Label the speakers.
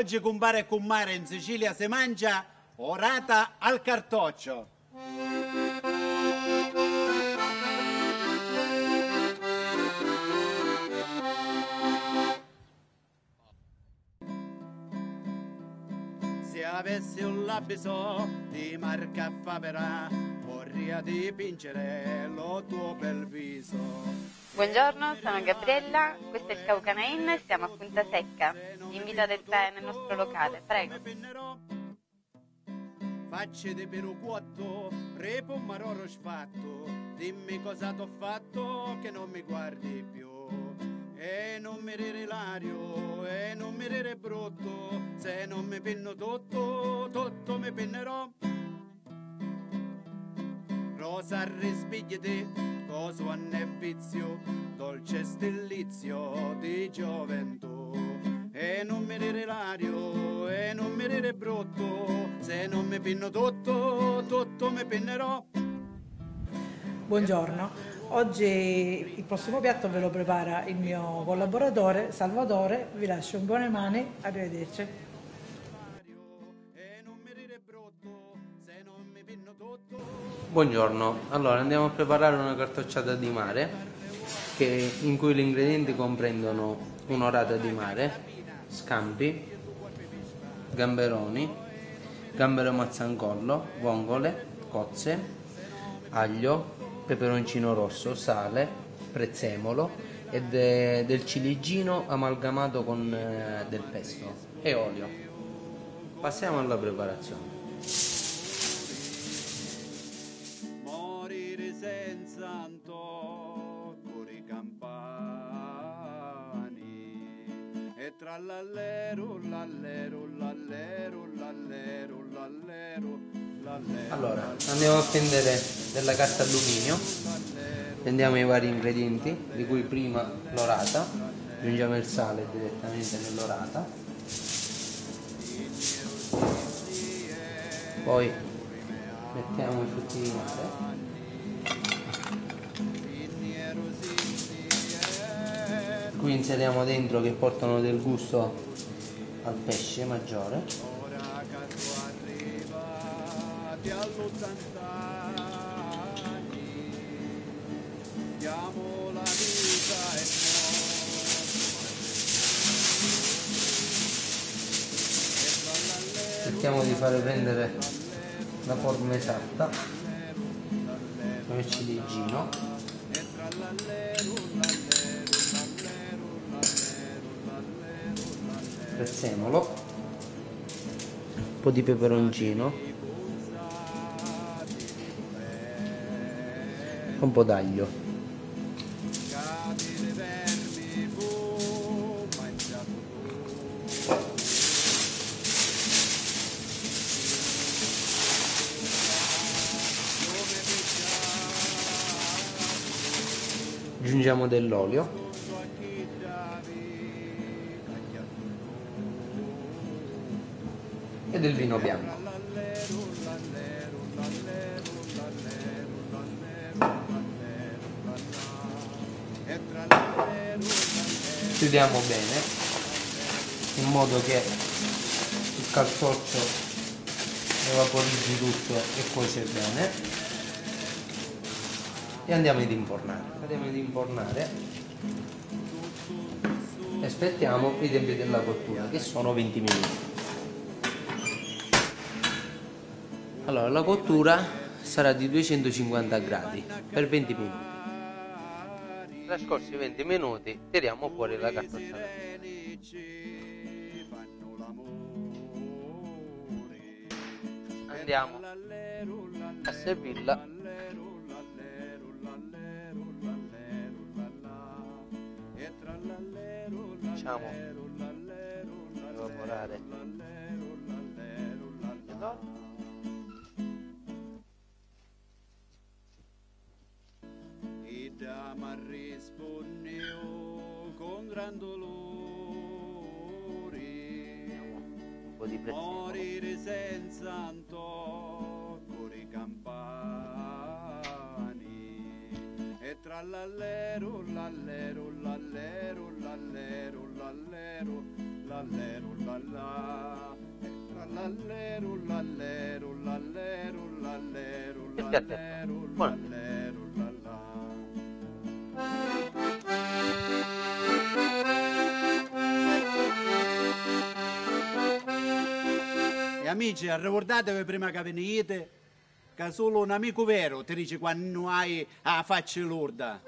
Speaker 1: Oggi compare e compare in Sicilia si mangia orata al cartoccio. Se avessi un labiso di marca favera, vorrei dipingere lo tuo bel viso.
Speaker 2: Buongiorno, sono Gabriella, questo è il Caucana Inn e siamo a Punta Secca. Vi invito ad entrare nel nostro locale, prego.
Speaker 1: Facce di peruquotto, repo un maroro sfatto, dimmi cosa t'ho fatto che non mi guardi più. E non mi rire Ilario, e non mi rire brutto, se non mi pinno tutto, tutto mi pinnerò. Rosa rispigliati, coso è vizio, dolce stillizio di gioventù. E non mi rire Ilario, e non mi rire brutto, se non mi pinno tutto, tutto mi pinnerò.
Speaker 3: Buongiorno, oggi il prossimo piatto ve lo prepara il mio collaboratore Salvatore, vi lascio in buone mani, arrivederci.
Speaker 4: Buongiorno, allora andiamo a preparare una cartocciata di mare in cui gli ingredienti comprendono un'orata di mare, scampi, gamberoni, gambero mazzancollo, vongole, cozze, aglio, peperoncino rosso, sale, prezzemolo e del ciliegino amalgamato con del pesto e olio. Passiamo alla preparazione.
Speaker 1: Morire senza antocori campani e tra l'allero, l'allero, l'allero, l'allero, l'allero, l'allero.
Speaker 4: Allora, andiamo a prendere della carta alluminio, prendiamo i vari ingredienti, di cui prima l'orata, aggiungiamo il sale direttamente nell'orata, poi mettiamo i frutti di mare, qui inseriamo dentro che portano del gusto al pesce maggiore. Cerchiamo di fare prendere la forma esatta con il ciliegino, prezzemolo, un po' di peperoncino, un po' d'aglio. Aggiungiamo dell'olio e del vino bianco. Chiudiamo bene in modo che il cartoccio evaporizzi tutto e cuoce bene. E andiamo ad infornare e aspettiamo i tempi della cottura, che sono 20 minuti. Allora, la cottura sarà di 250 gradi per 20 minuti. Trascorsi 20 minuti tiriamo fuori la cartocciata. Andiamo a servirla. Facciamo evaporare
Speaker 1: e da risponde con gran dolore,
Speaker 4: un po' di prezzemolo,
Speaker 1: morire senza antocori campani e tra l'allero, l'allero, l'allero, l'allero, l'allero,
Speaker 5: Il piatto è fatto. Buono.
Speaker 1: E amici, ricordatevi prima che venite che solo un amico vero ti dice quando hai la faccia lorda.